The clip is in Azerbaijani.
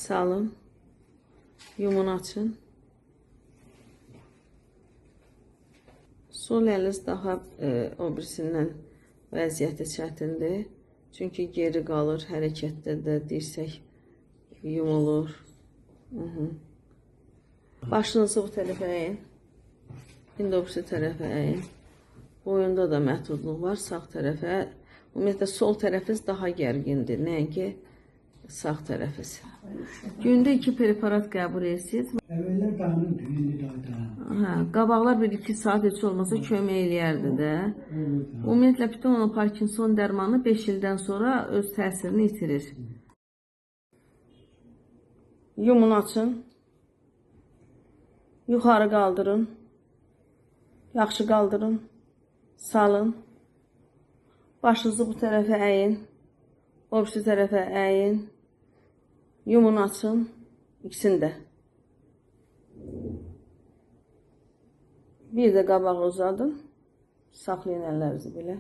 salın, yumun açın. Sol əliniz daha o birisindən vəziyyəti çətindir. Çünki geri qalır, hərəkətdə də dirsək yumulur. Başınızı bu tərəfə əyin. İndi o birisi tərəfə əyin. Boyunda da məhdudluq var, sağ tərəfə. Ümumiyyətlə, sol tərəfiz daha gərgindir, nəinki sağ tərəfiz. Gündə 2 preparat qəbul edirsiniz. Əvvəllər dağınırdı, indi daha. Qabaqlar 1-2 saat heç olmasa kömək eləyərdi də. Ümumiyyətlə, Pitonla Parkinson dərmanı 5 ildən sonra öz təsirini itirir. Yumun açın. Yuxarı qaldırın. Yaxşı qaldırın. Salın. Başınızı bu tərəfə əyin. O birisi tərəfə əyin. Yumun açın. İkisini də. Bir də qabağı uzadın. Saxlayın əllərinizi belə.